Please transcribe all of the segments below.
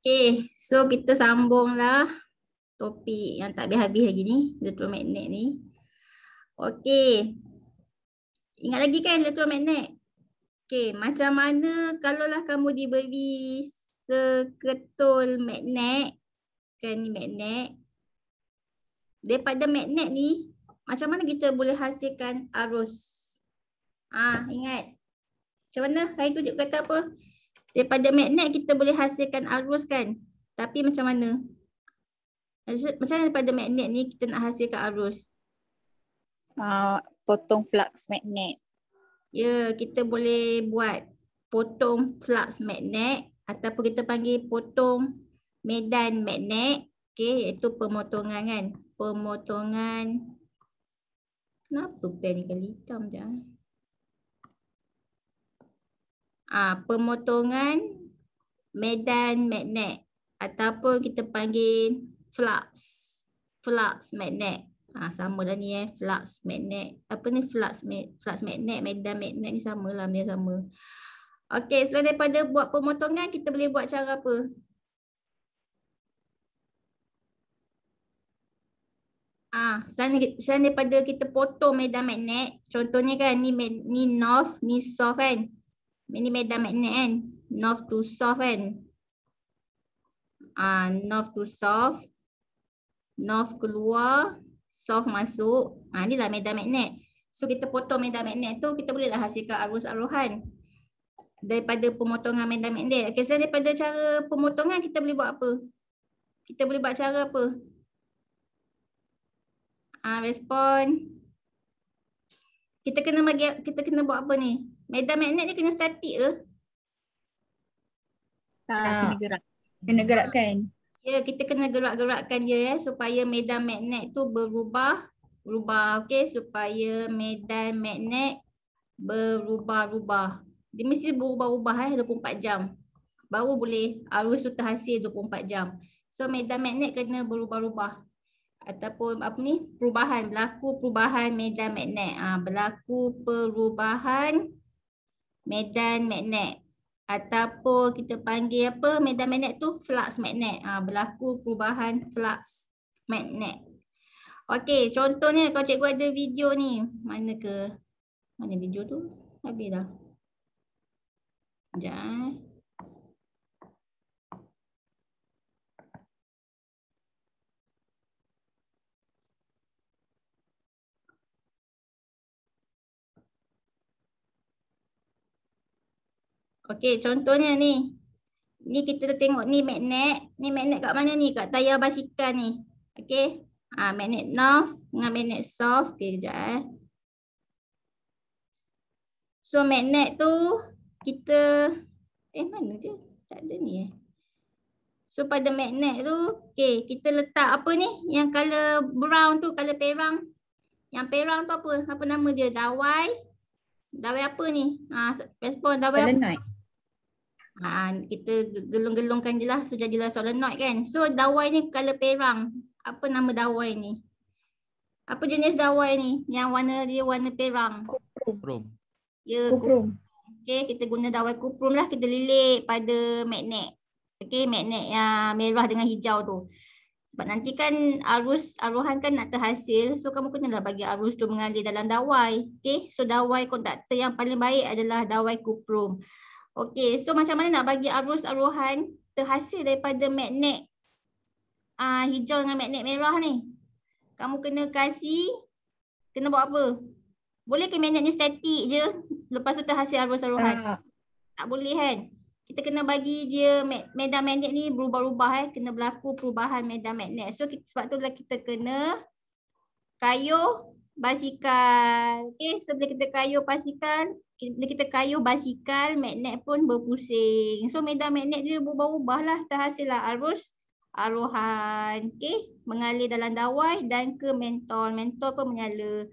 Okay, so kita sambunglah topik yang tak habis-habis lagi ni, elektromagnet ni. Okay, ingat lagi kan elektromagnet? Okay, macam mana kalaulah kamu diberi seketul magnet, kan ni magnet. Daripada magnet ni, macam mana kita boleh hasilkan arus? Ingat. Macam mana? Hari tu cikgu kata apa? Daripada magnet kita boleh hasilkan arus kan? Tapi macam mana? Macam mana daripada magnet ni kita nak hasilkan arus? Potong flux magnet. Ya, kita boleh buat potong flux magnet ataupun kita panggil potong medan magnet. Okey, iaitu pemotongan kan? Pemotongan. Kenapa pen ni kali hitam je? Pemotongan medan magnet ataupun kita panggil flux magnet. Sama lah ni flux magnet. Apa ni flux magnet, medan magnet ni samalah, benda sama. Okey, selain daripada buat pemotongan, kita boleh buat cara apa? Selain daripada kita potong medan magnet, contohnya kan ni north, ni south kan. Ini medan magnet kan. North to south kan. North to south. North keluar, south masuk. Inilah medan magnet. So kita potong medan magnet tu, kita bolehlah hasilkan arus aruhan daripada pemotongan medan magnet. Okay, selain daripada cara pemotongan, kita boleh buat apa? Kita boleh buat cara apa? Respon. Kita kena buat apa ni? Medan magnet ni kena statik ke? Kena gerak. Kena gerakkan. Ya, kita kena gerak-gerakkan dia supaya medan magnet tu berubah. Okey, supaya medan magnet berubah-ubah. Dia mesti berubah-ubah 24 jam. Baru boleh arus tu terhasil 24 jam. So medan magnet kena berubah-ubah. Ataupun apa ni? Berlaku perubahan medan magnet. Berlaku perubahan medan magnet. Ataupun kita panggil apa? Medan magnet tu flux magnet. Berlaku perubahan flux magnet. Okey, contohnya kalau cikgu ada video ni. Mana video tu? Habis dah. Sekejap. Okey, contohnya ni. Ni kita tengok ni magnet. Ni magnet kat mana ni? Kat tayar basikal ni. Okey. Magnet north dengan magnet south. Okey, kejap So magnet tu kita mana dia? Tak ada ni So pada magnet tu, okey, kita letak apa ni? Yang color brown tu, color perang. Yang perang tu apa? Apa nama dia? Dawai. Dawai apa ni? Respon dawai Solenoid. Kita gelung-gelungkan je lah. So jadilah solenoid kan. So dawai ni color perang. Apa nama dawai ni? Apa jenis dawai ni? Yang warna dia warna perang. Kuprum. Ya, Kuprum. Okey, kita guna dawai kuprum lah. Kita lilit pada magnet. Okey, magnet yang merah dengan hijau tu. Sebab nanti kan aruhan kan nak terhasil. So kamu kenalah bagi arus tu mengalir dalam dawai. Okey, so dawai konduktor yang paling baik adalah dawai kuprum. Okey, so macam mana nak bagi arus aruhan terhasil daripada magnet hijau dengan magnet merah ni? Kamu kena buat apa? Boleh ke magnet ni statik je lepas tu terhasil arus aruhan? Tak boleh kan? Kita kena bagi dia medan magnet ni berubah-ubah kena berlaku perubahan medan magnet. So sebab tu kita kena kayuh basikal. Okey, so bila kita kayuh basikal, magnet pun berpusing. So medan magnet dia berubah-ubah lah, terhasillah arus aruhan. Okey, mengalir dalam dawai dan ke mentol. Mentol pun menyala.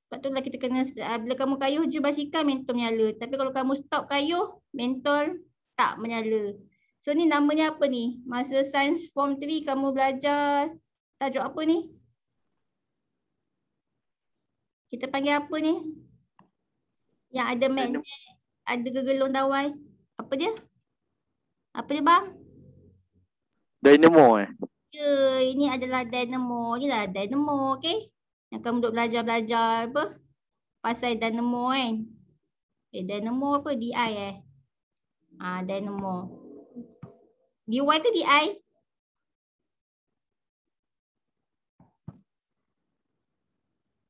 Sebab tu lah kita kena, bila kamu kayuh je basikal, mentol menyala. Tapi kalau kamu stop kayuh, mentol tak menyala. So ni namanya apa ni? Masa Science Form 3 kamu belajar tajuk apa ni? Kita panggil apa ni? Yang ada magnet, ada gegelung dawai. Apa dia? Apa dia bang? Dynamo Ya, ini adalah dynamo. Inilah dynamo, okey. Yang kamu duk belajar-belajar apa? Pasal dynamo kan. Dynamo apa? DI dynamo. DY ke DI?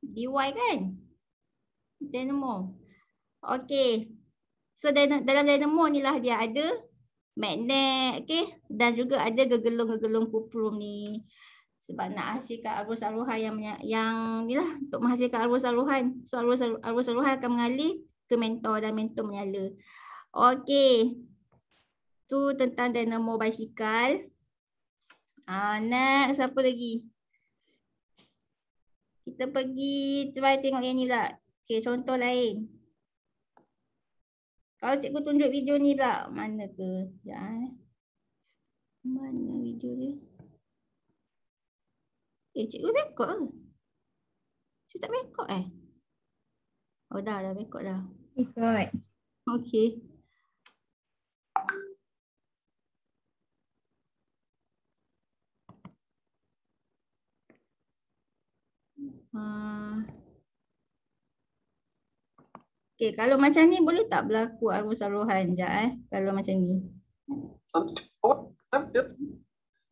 DY kan? Dynamo. Okey. So dalam dynamo ni lah dia ada magnet, okey, dan juga ada gegelung-gegelung kuprum ni. Sebab nak hasilkan arus aruhan yang ni lah untuk menghasilkan arus aruhan. So arus aruhan akan mengalir ke mentor dan mentor menyala. Okey. Tu tentang dynamo basikal. Next apa lagi? Kita pergi try tengok yang ni pula. Okey, contoh lain. Kalau cikgu tunjuk video ni pula, mana ke? Sekejap Mana video dia? Cikgu rekod ke? Cikgu tak rekod Oh dah rekod dah. Ikut. Okey. Okay, kalau macam ni boleh tak berlaku arus aruhan sekejap kalau macam ni.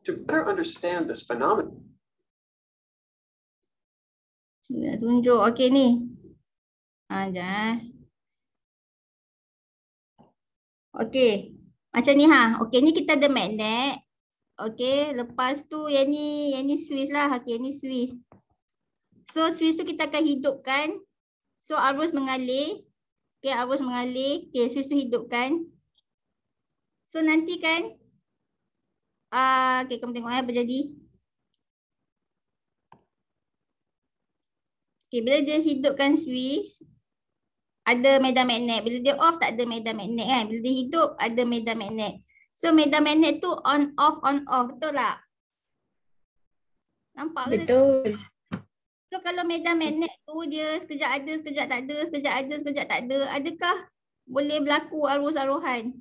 To better understand this phenomenon. Nak tunjuk. Okey ni. Sekejap Okey. Macam ni Okey, ni kita ada magnet. Okey, lepas tu yang ni Swiss lah. Okey, ni Swiss. So Swiss tu kita akan hidupkan. So arus mengalir. Okey, arus mengalir. Okey, Swiss tu hidupkan. So nanti kan okey, kamu tengok apa jadi. Okey, bila dia hidupkan Swiss ada medan magnet. Bila dia off tak ada medan magnet kan. Bila dia hidup ada medan magnet. So medan magnet tu on off, betul tak? Nampak ke? Betul. So kalau medan magnet tu dia sekejap ada, sekejap tak ada, sekejap ada, sekejap tak ada, adakah boleh berlaku arus aruhan?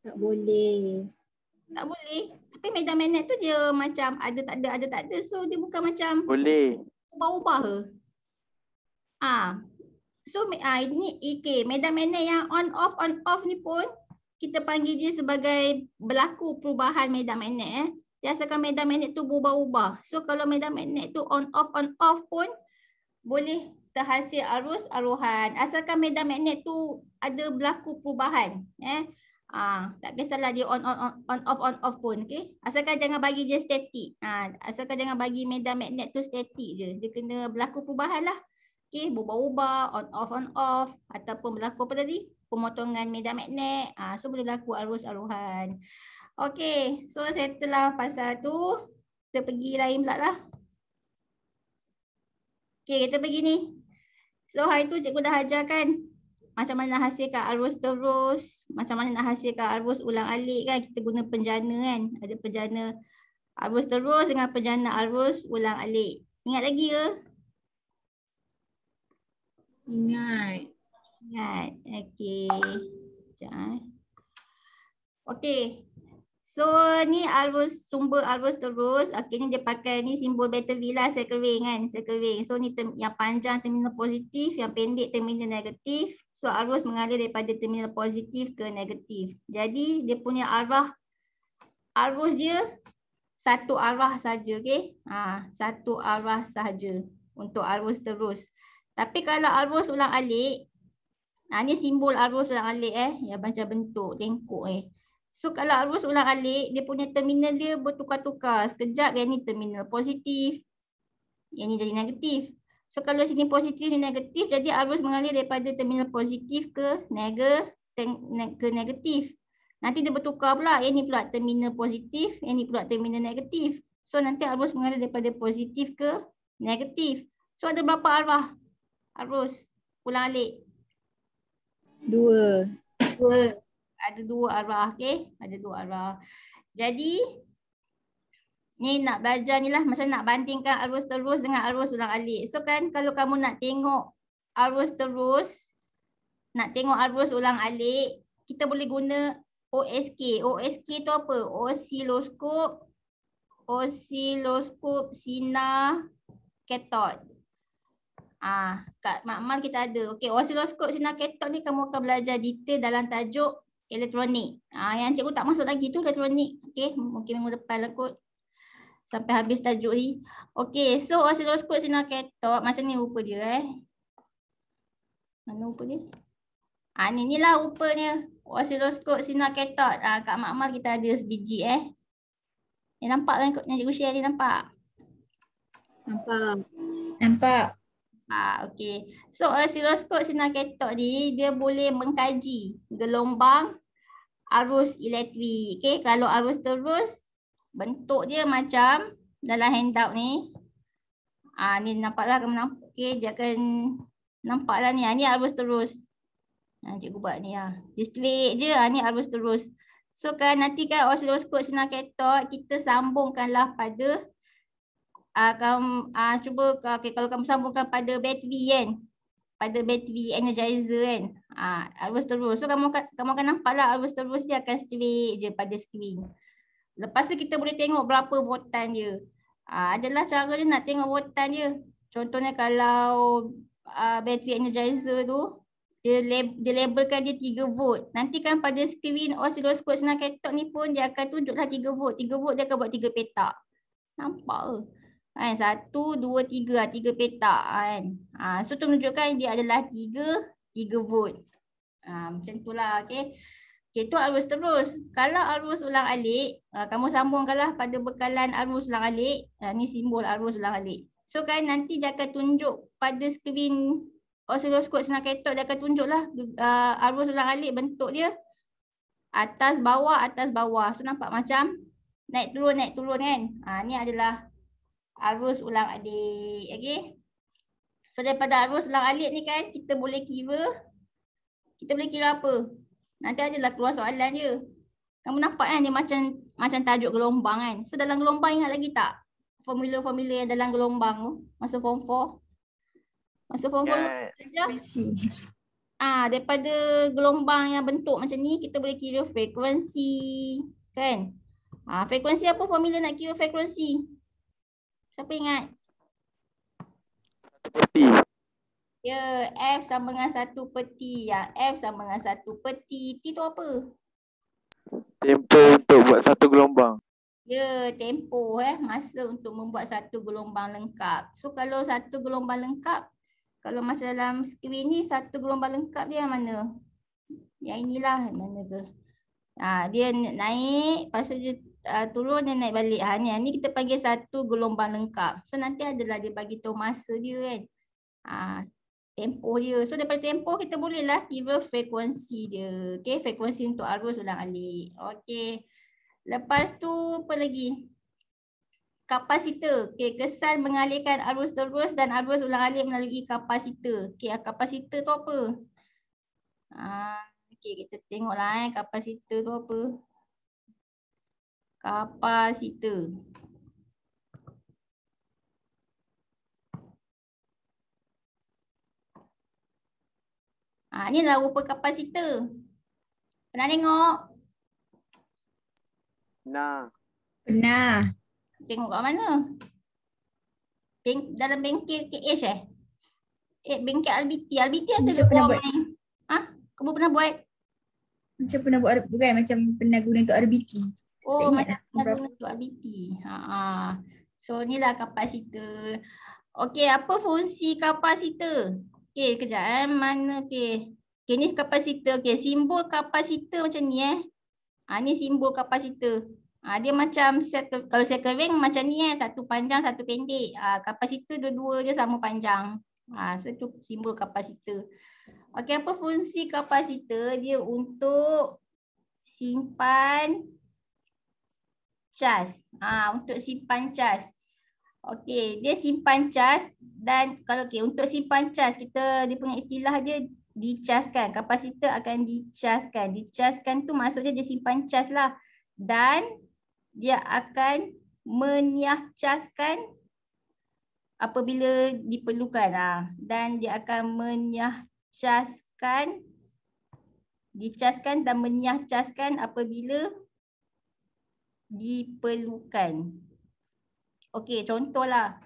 Tak boleh. Tak boleh. Tapi medan magnet tu dia macam ada tak ada, ada tak ada. So dia bukan macam boleh. ubah-ubah ke? So ini okay. Medan magnet yang on off ni pun kita panggil dia sebagai berlaku perubahan medan magnet Dia asalkan medan magnet tu berubah-ubah. So kalau medan magnet tu on off pun boleh terhasil arus aruhan. Asalkan medan magnet tu ada berlaku perubahan. Tak kisahlah dia on off pun. Okay? Asalkan jangan bagi dia statik. Asalkan jangan bagi medan magnet tu statik je. Dia kena berlaku perubahan lah. Okay, berubah-ubah, on off ataupun berlaku apa tadi? Pemotongan medan magnet. So boleh berlaku arus aruhan. Okay, so setelah pasal tu, kita pergi lain pula lah. Okay, kita pergi ni. So hari tu cikgu dah ajarkan macam mana nak hasilkan arus terus, macam mana nak hasilkan arus ulang alik kan. Kita guna penjana kan. Ada penjana arus terus dengan penjana arus ulang alik. Ingat lagi ke? Ingat. Okay. Sekejap. Okay. So ni sumber arus terus. Okay, ni dia pakai ni simbol battery lah, circle ring kan. Circle ring. So ni yang panjang terminal positif, yang pendek terminal negatif. So arus mengalir daripada terminal positif ke negatif. Jadi dia punya arus dia satu arah saja, okay. Satu arah saja untuk arus terus. Tapi kalau arus ulang alik, ni simbol arus ulang alik yang macam bentuk tengkuk So kalau arus ulang alik, dia punya terminal dia bertukar-tukar. Sekejap yang ni terminal positif, yang ni jadi negatif. So kalau sini positif ni negatif, jadi arus mengalir daripada terminal positif ke negatif. Nanti dia bertukar pula, yang ni pula terminal positif, yang ni pula terminal negatif. So nanti arus mengalir daripada positif ke negatif. So ada berapa arah arus ulang alik? Dua. Ada dua arah, okay? Ada dua arah. Jadi, ni nak belajar ni lah macam nak bandingkan arus terus dengan arus ulang alik. So kan kalau kamu nak tengok arus terus, nak tengok arus ulang alik, kita boleh guna OSK. OSK tu apa? Osiloskop sinar katod. Kat makmal kita ada. Okey, osiloskop sinar katod ni kamu akan belajar detail dalam tajuk elektronik. Yang cikgu tak masuk lagi tu elektronik. Okey, mungkin minggu depan lah kot. Sampai habis tajuk ni. Okey, so osiloskop sinar katod macam ni rupa dia Mana rupa dia? Ni lah rupanya osiloskop sinar katod. Kat makmal kita ada sebiji nampak kan yang cikgu share ni, nampak? Nampak. Okey. So osiloskop sinar katod ni dia boleh mengkaji gelombang arus elektrik. Okey, kalau arus terus bentuk dia macam dalam handout ni. Ni nampaklah kamu nampak. Okey, dia akan nampaklah ni. Ni arus terus. Cikgu buat ni Dia straight je. Ni arus terus. So kan nanti kan osiloskop sinar katod kita sambungkanlah pada cuba kalau kamu sambungkan pada bateri kan. Pada bateri energizer kan. Arus terus. So kamu akan nampaklah arus terus dia akan straight je pada skrin. Lepas tu kita boleh tengok berapa voltan dia. Adalah cara dia nak tengok voltan dia. Contohnya kalau bateri energizer tu dia labelkan dia 3 volt. Nanti kan pada skrin osiloskop sinar katod ni pun dia akan tunjuklah 3 volt. 3 volt dia akan buat 3 petak. Nampak ke? 1, 2, 3. 3 petak kan. So tu menunjukkan dia adalah 3 volt. Macam itulah. Okay. Okay, tu arus terus. Kalau arus ulang-alik, kamu sambungkanlah pada bekalan arus ulang-alik. Ni simbol arus ulang-alik. So kan nanti dia akan tunjuk pada skrin osiloskop sinar katod, dia akan tunjuklah arus ulang-alik bentuk dia atas bawah. So nampak macam naik turun kan. Ni adalah arus ulang-alik. Okay. So daripada arus ulang-alik ni kan kita boleh kira apa? Nanti adalah keluar soalan je. Kamu nampak kan dia macam tajuk gelombang kan. So dalam gelombang ingat lagi tak formula-formula yang dalam gelombang tu masa form 4? Masa form 4 daripada gelombang yang bentuk macam ni kita boleh kira frekuensi kan. Frekuensi apa formula nak kira frekuensi? Siapa ingat? Ya, F sama dengan 1 per T. F sama dengan 1 per T. T tu apa? Tempoh untuk buat satu gelombang. Ya, tempoh masa untuk membuat satu gelombang lengkap. So kalau satu gelombang lengkap, kalau macam dalam skrin ni satu gelombang lengkap dia yang mana? Yang inilah, mana ke? Dia naik, lepas tu dia turun dan naik balik. Ni kita panggil satu gelombang lengkap. So nanti adalah dia bagi tahu masa dia kan. Tempoh dia. So daripada tempoh kita bolehlah kira frekuensi dia. Okay, frekuensi untuk arus ulang-alik. Okay. Lepas tu apa lagi? Kapasitor. Okay, kesan mengalihkan arus terus dan arus ulang-alik melalui kapasitor. Okay, kapasitor tu apa? Okay, kita tengoklah kapasitor tu apa. Kapasitor. Ni lah rupa kapasitor. Pernah tengok? Pernah. Tengok kat mana? Dalam bengkel KH bengkel RBT. RBT ada ke Pernah buat. Kamu pernah buat? Macam pernah buat bukan, macam pernah guna untuk RBT. Oh, macam pernah guna untuk RBT. So ni lah kapasitor. Okey, apa fungsi kapasitor? Okey, kejap mana okey. Okey, ni kapasitor. Okey, simbol kapasitor macam ni ni simbol kapasitor. Dia macam kalau circle ring macam ni satu panjang, satu pendek. Kapasitor dua-dua dia sama panjang. So itu simbol kapasitor. Okey, apa fungsi kapasitor? Dia untuk simpan cas. Untuk simpan cas. Okey, dia simpan cas dan kalau untuk simpan cas dia punya istilah dia dicaskan. Kapasitor akan dicaskan. Dicaskan tu maksudnya dia simpan cas lah. Dan dia akan menyahcaskan apabila diperlukan. Dan dia akan menyahcaskan Dicaskan dan menyahcaskan apabila diperlukan. Okey, contohlah.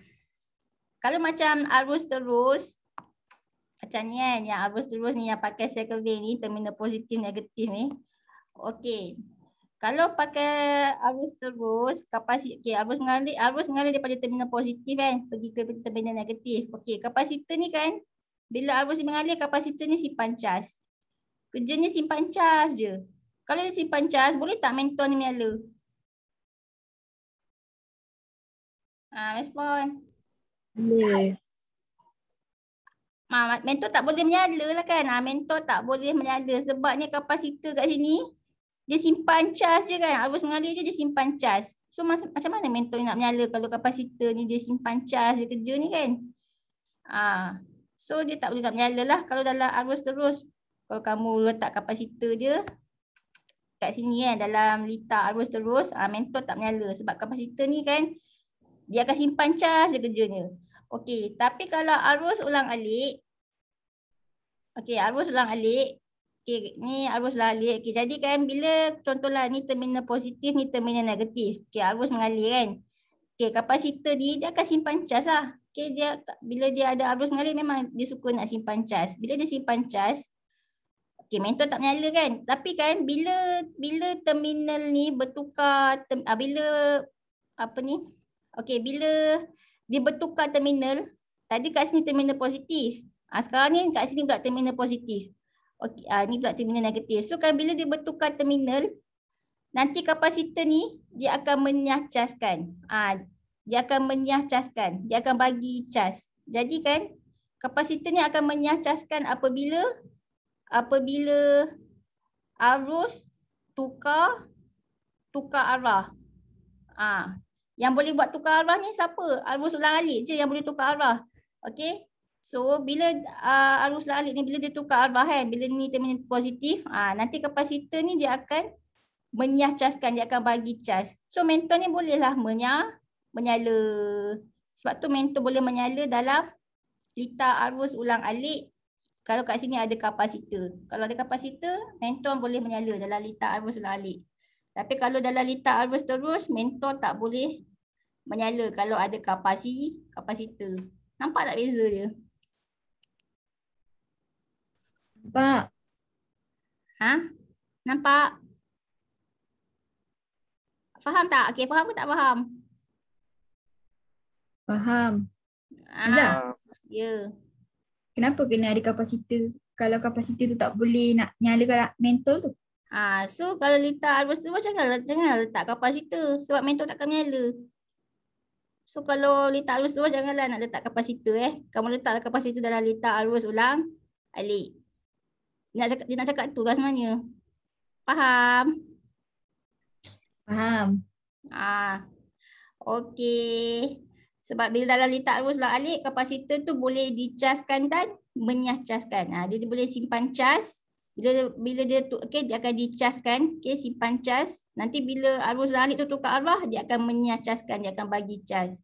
Kalau macam arus terus, macam ni kan, yang arus terus ni yang pakai circle vein ni, terminal positif negatif ni. Okey. Kalau pakai arus terus, arus mengalir daripada terminal positif kan, pergi ke terminal negatif. Okey, kapasitor ni kan, bila arus mengalir, kapasitor ni simpan cas. Kerjanya simpan cas je. Kalau dia simpan cas, boleh tak mentor ni menyala? Respon. Boleh. Mentor tak boleh menyala lah kan. Mentor tak boleh menyala sebabnya kapasitor kat sini dia simpan cas je kan. Arus mengalir je dia simpan cas. So macam mana mentor ni nak menyala kalau kapasitor ni dia simpan cas je kerja ni kan. So dia tak boleh nak menyala lah kalau dalam arus terus. Kalau kamu letak kapasitor je kat sini kan dalam litar arus terus, mentor tak menyala sebab kapasitor ni kan dia akan simpan cas je kerjanya. Okey, tapi kalau arus ulang alik, arus ulang alik, ni arus ulang alik. Jadi kan bila contohlah ni terminal positif, ni terminal negatif. Arus mengalir kan. Kapasitor ni dia akan simpan cas lah. Bila dia ada arus mengalir memang dia suka nak simpan cas. Bila dia simpan cas, mentor tak menyala kan. Tapi kan bila terminal ni bertukar, bila dia bertukar terminal, tadi kat sini terminal positif. Sekarang ni kat sini pula terminal positif. Ni pula terminal negatif. So kan bila dia bertukar terminal, nanti kapasitor ni dia akan menyahcaskan. Dia akan menyahcaskan. Dia akan bagi cas. Jadi kan kapasitor ni akan menyahcaskan apabila arus tukar arah. Yang boleh buat tukar arah ni siapa? Arus ulang alik je yang boleh tukar arah. Okey. So bila arus ulang alik ni bila dia tukar arah kan, bila ni terminal positif, nanti kapasitor ni dia akan menyahcaskan, dia akan bagi cas. So mentor ni bolehlah menyala. Sebab tu mentor boleh menyala dalam litar arus ulang alik. Kalau kat sini ada kapasitor. Kalau ada kapasitor, mentor boleh menyala dalam litar arus ulang alik. Tapi kalau dalam litar arus terus, mentor tak boleh menyala kalau ada kapasitor. Nampak tak beza dia? Nampak. Nampak? Faham tak? Okey, faham ke tak faham? Faham. Zah, Ya. kenapa kena ada kapasitor? Kalau kapasitor tu tak boleh nak nyalakan mentol tu? So kalau litar arus terus jangan letak kapasitor sebab mentor takkan menyala. So kalau litar arus terus janganlah nak letak kapasitor Kamu letak kapasitor dalam litar arus ulang alik. Dia nak cakap tu lah sebenarnya. Faham? Faham. Okey. Sebab bila dalam litar arus ulang alik, kapasitor tu boleh dicaskan dan menyahcaskan. Dia boleh simpan cas. Bila dia akan dicaskan, simpan cas. Nanti bila arus ulang alik tu tukar arah, dia akan menyahcaskan, dia akan bagi cas.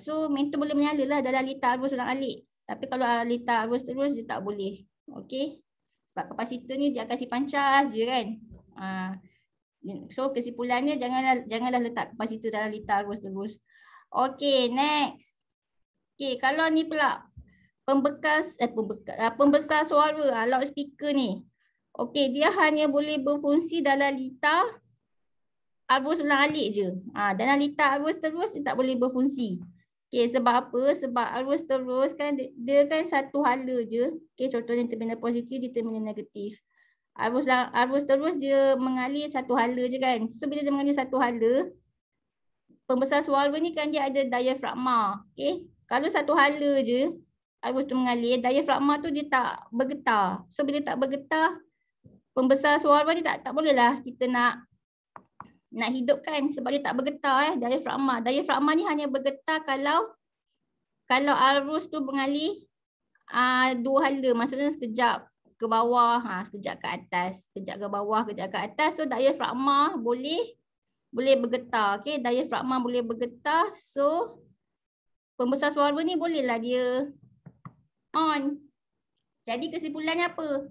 So mentor boleh menyala lah dalam litar arus ulang alik. Tapi kalau litar arus terus dia tak boleh. Okey. Sebab kapasitor ni dia akan simpan cas je kan. So kesimpulannya janganlah letak kapasitor dalam litar arus terus. Okey, next. Kalau ni pula pembesar suara, loudspeaker ni. Okey, dia hanya boleh berfungsi dalam litar arus ulang alik je. Dalam litar arus terus dia tak boleh berfungsi. Sebab apa? Sebab arus terus kan dia kan satu hala je. Contohnya terminal positif di terminal negatif. Arus terus dia mengalir satu hala je kan. So bila dia mengalir satu hala, pembesar suara ni kan dia ada diafragma. Kalau satu hala je arus tu mengalir, diafragma tu dia tak bergetar. So bila tak bergetar, pembesar suara ni tak bolehlah kita nak hidupkan sebab dia tak bergetar diafragma. Diafragma ni hanya bergetar kalau arus tu mengalir dua hala, maksudnya sekejap ke bawah, sekejap ke atas, sekejap ke bawah, sekejap ke atas. So diafragma boleh bergetar. Diafragma boleh bergetar. So pembesar suara ni bolehlah dia on. Jadi kesimpulannya apa?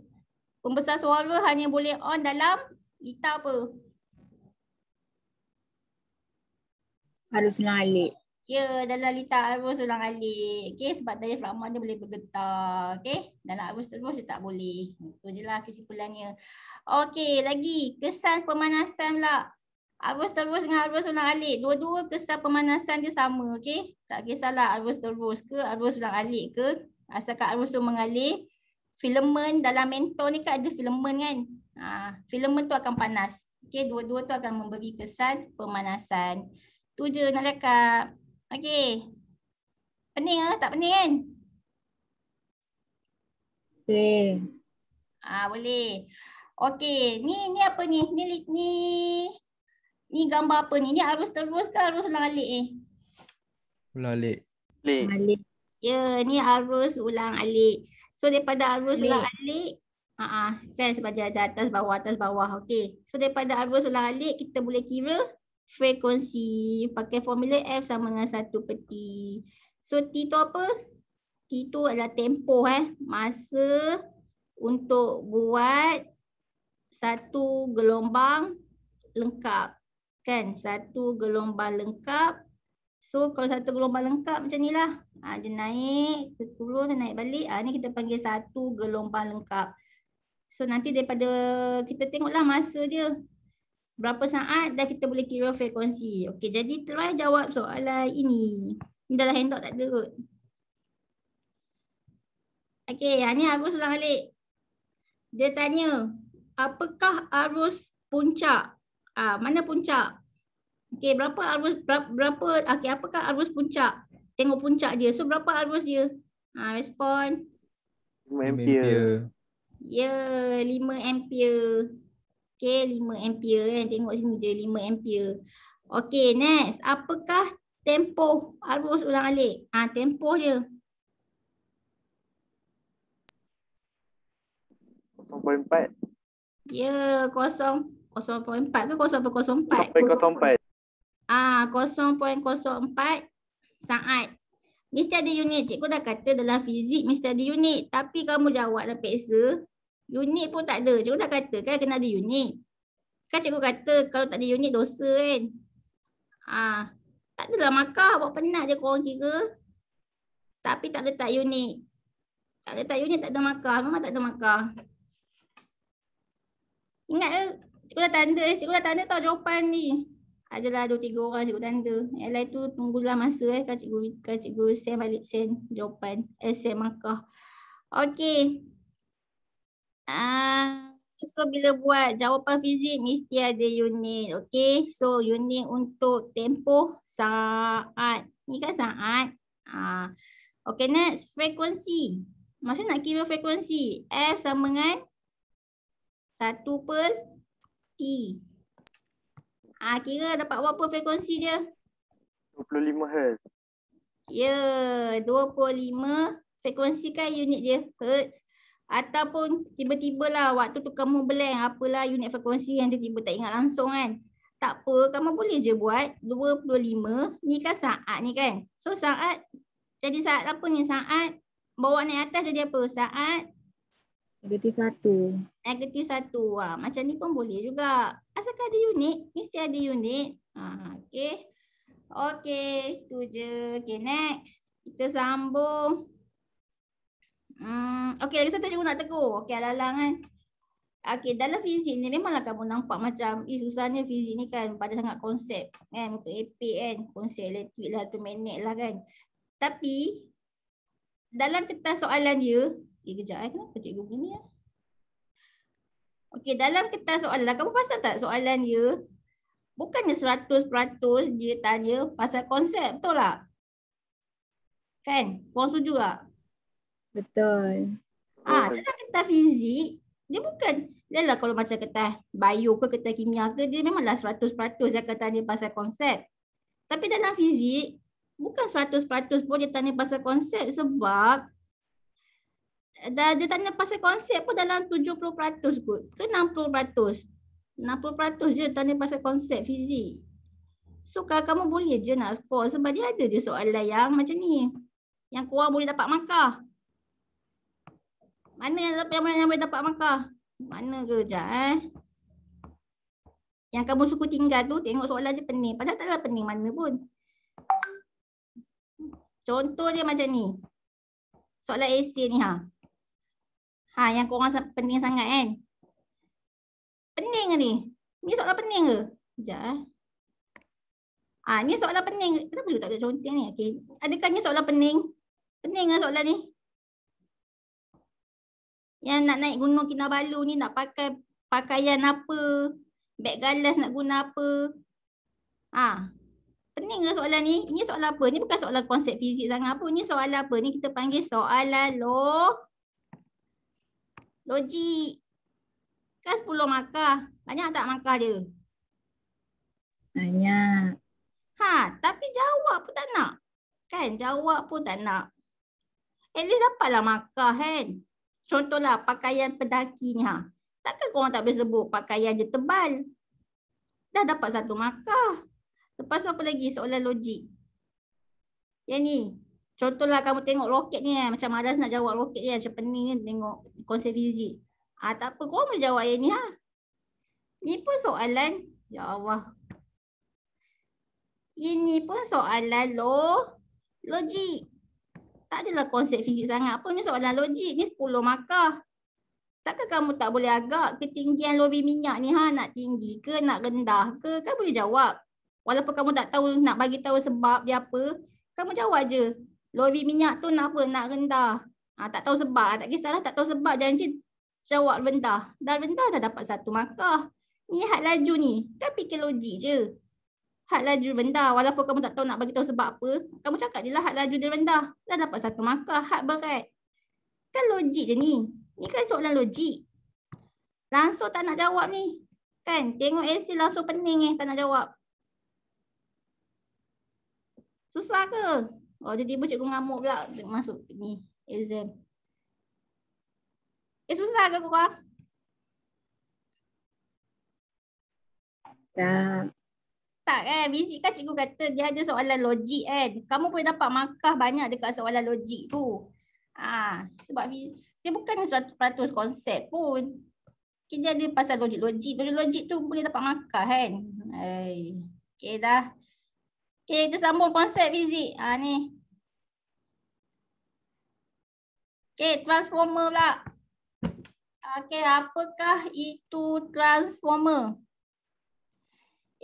Pembesar suara hanya boleh on dalam lita apa? Arus ulang alik. Ya, dalam lita arus ulang alik. Okey, sebab diafragma dia boleh bergetar. Okey, dalam arus terus dia tak boleh. Itu je lah kesimpulannya. Okey, lagi kesan pemanasan pula. Arus terus dengan arus ulang alik. Dua-dua kesan pemanasan dia sama. Okey, tak kisahlah arus terus ke arus ulang alik ke. Asalkan arus tu mengalir. Filamen dalam mentol ni kan ada filamen kan. Filamen tu akan panas. Okey, dua-dua tu akan memberi kesan pemanasan. Tu je nak cakap. Okey. Pening ke? Tak pening kan? Okay. Boleh. Okey, ni apa ni? Ni gambar apa ni? Ni arus terus ke arus ulang alik ni? Ulang alik. Alik. Ya, ni arus ulang alik. So daripada arus Alik. ulang alik, kan sebab dia ada atas bawah. Okey. So daripada arus ulang alik kita boleh kira frekuensi. Pakai formula F sama dengan 1/T. So T tu apa? T tu adalah tempoh masa untuk buat satu gelombang lengkap. Kan? Satu gelombang lengkap. So kalau satu gelombang lengkap macam ni lah. Dia naik, dia turun, dia naik balik. Ni kita panggil satu gelombang lengkap. So nanti daripada kita tengoklah masa dia. Berapa saat dah kita boleh kira frekuensi. Okey, jadi try jawab soalan ini. Ni dalam handout tak ada kot. Okey, ni arus ulang alik. Dia tanya, apakah arus puncak? Mana puncak? Okey, berapa arus okey, apakah arus puncak? Tengok puncak dia. So berapa arus dia? Respon. 5 ampere. Ya, 5 ampere. Okey, 5 ampere kan. Tengok sini je 5 ampere. Okey, next. Apakah tempoh arus ulang alik? Tempoh je. 0.4. Ya, 0.4 ke 0.04? 0.04. 0.04 saat. Mesti ada unit. Cikgu dah kata dalam fizik mesti ada unit. Tapi kamu jawab dalam peksa, unit pun tak ada. Cikgu dah kata kan kena ada unit. Kan cikgu kata kalau tak ada unit dosa kan. Tak adalah markah. Buat penat je korang kira. Tapi tak letak unit. Tak letak unit tak ada markah. Memang tak ada markah. Ingat ke? Cikgu dah tanda tau jawapan ni. Adalah 2-3 orang cikgu tanda. Yang lain tu tunggulah masa kan cikgu send balik jawapan. Send markah. Okey. So bila buat jawapan fizik mesti ada unit. Okey. So unit untuk tempoh saat. Ni kan saat. Okey, next frekuensi. Maksud nak kira frekuensi. F sama dengan 1/T. Kira dapat berapa frekuensi dia? 25 Hz. Ya, 25 frekuensi kan unit dia Hertz. Ataupun tiba-tiba lah waktu tu kamu blank apalah unit frekuensi yang tiba-tiba tak ingat langsung kan. Tak apa, kamu boleh je buat 25. Ni kan saat ni kan. So saat, jadi saat apa ni? Saat bawa naik atas jadi apa? Saat -1. -1. Macam ni pun boleh juga. Asalkan ada unit, mesti ada unit. Okey. Okey, tu je. Okey, next. Kita sambung. Okey, lagi satu cikgu nak tegur. Okey, alalang kan. Okey, dalam fizik ni memanglah kamu nampak macam susahnya fizik ni kan pada sangat konsep kan, untuk AP kan, konsep elektrik lah, elektromagnet lah kan. Tapi dalam kertas soalan dia, kejap kenapa cikgu begini ya? Okey, dalam kertas soalan, kamu perasan tak soalan dia bukannya 100% dia tanya pasal konsep, betul tak? Kan? Korang setuju tak? Betul. Dalam kertas fizik, dia bukan, dia lah kalau macam kertas bio ke kertas kimia ke, dia memanglah 100% dia akan tanya pasal konsep. Tapi dalam fizik, bukan 100% pun dia tanya pasal konsep sebab dia tanya pasal konsep pun dalam 70% kot ke 60%. 60% je tanya pasal konsep fizik. So kalau kamu boleh je nak skor sebab dia ada je soalan yang macam ni. Yang korang boleh dapat markah. Mana yang boleh dapat markah? Mana ke sekejap Yang kamu suka tinggal tu tengok soalan dia pening. Padahal taklah pening mana pun. Contoh dia macam ni. Soalan esei ni yang korang pening sangat kan. Pening ke ni? Ni soalan pening ke? Sekejap ni soalan pening. Kenapa you tak ada contoh ni? Okay. Adakah ni soalan pening? Pening ke soalan ni? Yang nak naik Gunung Kinabalu ni nak pakai pakaian apa? Beg galas nak guna apa? Pening ke soalan ni? Ini soalan apa? Ni bukan soalan konsep fizik sangat apa. Ni soalan apa? Ni kita panggil soalan logik. Kan 10 markah. Banyak tak markah dia? Banyak. Tapi jawab pun tak nak. Kan? Jawab pun tak nak. At least dapatlah markah kan? Contohlah pakaian pendaki ni Takkan korang tak boleh sebut pakaian je tebal. Dah dapat 1 markah. Lepas tu apa lagi? Soalan logik. Yang ni. Contohlah kamu tengok roket ni macam malas nak jawab roket ni. Macam pening ni tengok konsep fizik. Tak apa. Korang boleh jawab yang ni Ni pun soalan. Ya Allah. Ini pun soalan logik. Tak adalah konsep fizik sangat pun. Ni soalan logik. Ni 10 markah. Takkan kamu tak boleh agak ketinggian lobi minyak ni nak tinggi ke nak rendah ke? Kan boleh jawab. Walaupun kamu tak tahu nak bagi tahu sebab dia apa, kamu jawab je. Lobi minyak tu nak apa? Nak rendah. Tak tahu sebab. Tak kisahlah tak tahu sebab. Jangan je jawab rendah. Dah rendah dah dapat 1 markah. Ni had laju ni. Kan fikir logik je. Had laju rendah. Walaupun kamu tak tahu nak bagi tahu sebab apa, kamu cakap je lah had laju dia rendah. Dah dapat 1 markah. Had berat. Kan logik je ni. Ni kan soalan logik. Langsung tak nak jawab ni. Kan? Tengok esei langsung pening tak nak jawab. Susah ke? Tiba-tiba cikgu ngamuk pula masuk ni exam. Susah ke korang? Tak kan? Fizik kan cikgu kata dia ada soalan logik kan. Kamu boleh dapat markah banyak dekat soalan logik tu. Sebab dia bukan 100% konsep pun. Dia ada pasal logik-logik. Logik tu boleh dapat markah kan. Okay dah. Okay, kita sambung konsep fizik. Ni. Okay, transformer pula. Okay, apakah itu transformer?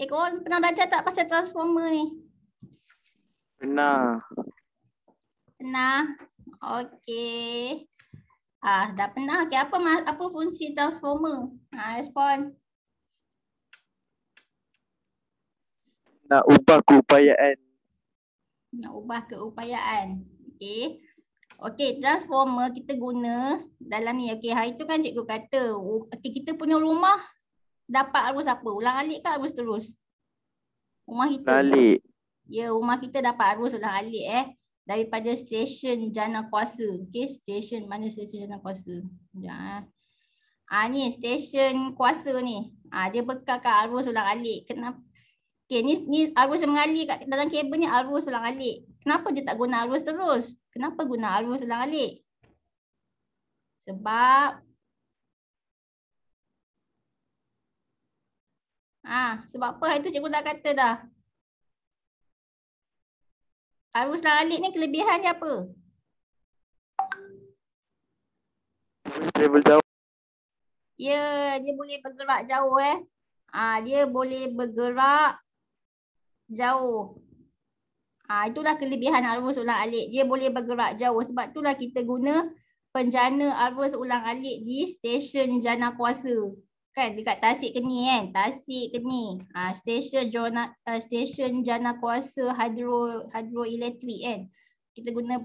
Korang pernah belajar tak pasal transformer ni? Pernah. Pernah? Okay. Dah pernah. Okay, apa fungsi transformer? Respon. Nak ubah keupayaan. Nak ubah keupayaan. Okay. Okay, transformer kita guna dalam ni. Okay, hari tu kan cikgu kata, okay, kita punya rumah dapat arus apa? Ulang alik ke arus terus? Rumah kita. Alik. Ya, rumah kita dapat arus ulang alik daripada stesen jana kuasa. Okay, stesen mana stesen jana kuasa? Sekejap. Ni stesen kuasa ni. Dia bekalkan arus ulang alik. Kenapa? Okay, ni arus yang mengalir kat dalam kabel ni arus ulang alik. Kenapa dia tak guna arus terus? Kenapa guna arus ulang alik? Sebab sebab apa? Hari tu cikgu dah kata dah. Arus ulang alik ni kelebihan dia apa? Boleh travel jauh. Ya, dia boleh bergerak jauh dia boleh bergerak jauh. Itulah kelebihan arus ulang alik. Dia boleh bergerak jauh. Sebab itulah kita guna penjana arus ulang alik di stesen jana kuasa. Kan dekat Tasik Keni kan. Tasik Keni. Stesen jana kuasa hidroelektrik kan. Kita guna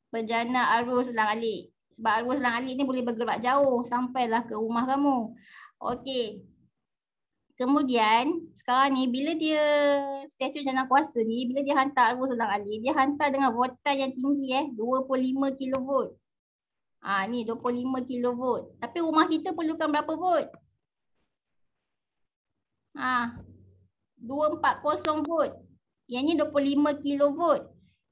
penjana arus ulang alik. Sebab arus ulang alik ni boleh bergerak jauh sampailah ke rumah kamu. Okey. Kemudian sekarang ni bila dia stesen jana kuasa ni, bila dia hantar arus ulang alik, dia hantar dengan voltan yang tinggi 25 kV. Ni 25 kV. Tapi rumah kita perlukan berapa volt? 240 volt. Yang ni 25 kV.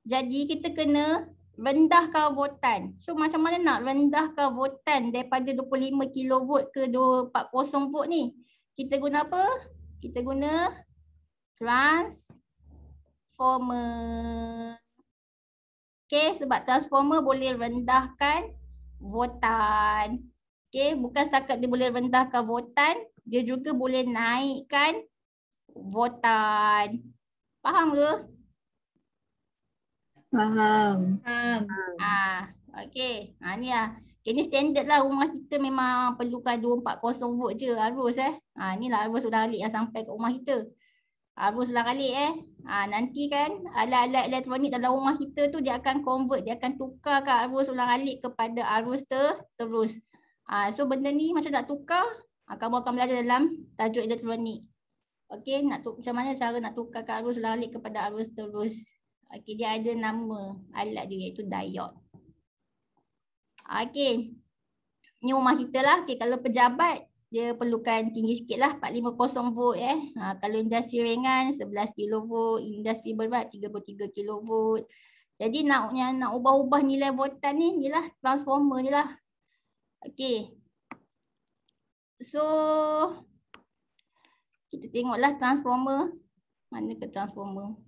Jadi kita kena rendahkan voltan. So macam mana nak rendahkan voltan daripada 25 kV ke 240 volt ni? Kita guna apa? Kita guna transformer. Okay, sebab transformer boleh rendahkan voltan. Okay, bukan setakat dia boleh rendahkan voltan, dia juga boleh naikkan voltan. Faham ke? Faham. Okay. Ni lah. Okay, ni standard lah, rumah kita memang perlukan 240 volt je arus ni lah arus ulang-alik yang sampai ke rumah kita. Arus ulang-alik nanti kan alat-alat elektronik dalam rumah kita tu dia akan convert, dia akan tukarkan arus ulang-alik kepada arus terus. So benda ni macam nak tukar, kamu akan belajar dalam tajuk elektronik. Okey, macam mana cara nak tukarkan arus ulang-alik kepada arus terus. Okey, dia ada nama alat dia iaitu diode. Okey. Ni rumah kita lah. Okey, kalau pejabat dia perlukan tinggi sikit lah 450 volt kalau industri ringan 11 kV, industri berat 33 kV. Jadi nak ubah-ubah nilai voltan ni lah transformer ni lah. Okey. So kita tengoklah transformer. Mana ke transformer?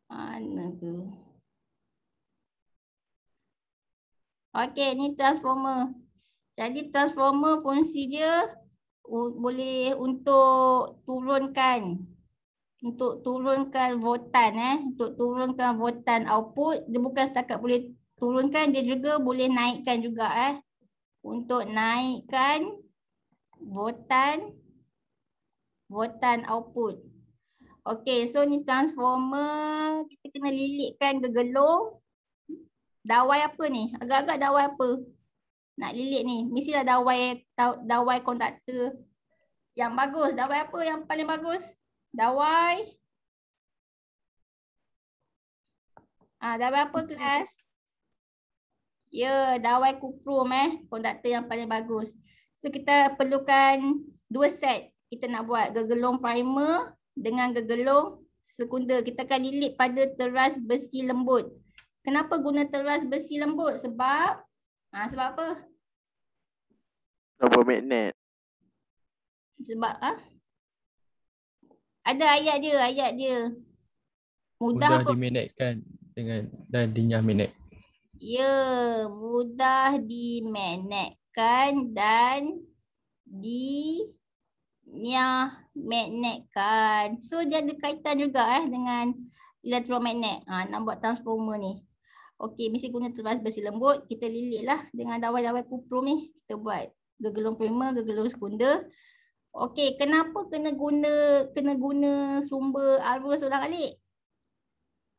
Mana ke? Okey, ni transformer. Jadi transformer fungsi dia boleh untuk turunkan voltan untuk turunkan voltan output. Dia bukan setakat boleh turunkan, dia juga boleh naikkan juga untuk naikkan voltan output. Okey, so ni transformer, kita kena lilitkan gegelung. Dawai apa ni? Agak-agak dawai apa? Nak lilit ni, mestilah dawai konduktor yang bagus. Dawai apa yang paling bagus? Dawai dawai apa kelas? Ya, dawai kuprum konduktor yang paling bagus. So kita perlukan 2 set. Kita nak buat gegelung primer dengan gegelung sekunder. Kita akan lilit pada teras besi lembut. Kenapa guna teras besi lembut? Sebab sebab apa? Nombor magnet. Sebab ada ayat dia. Mudah Apa? dimagnetkan dan dinyah magnet. Ya, mudah dimagnetkan dan dinyah magnetkan. So dia ada kaitan juga dengan elektromagnet. Nak buat transformer ni. Okey, mesti guna teras besi lembut. Kita lilit lah dengan dawai-dawai kuprum ni. Kita buat gegelung primer, gegelung sekunder. Okey, kenapa kena guna sumber arus ulang-alik?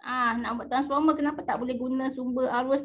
Nak buat transformer kenapa tak boleh guna sumber arus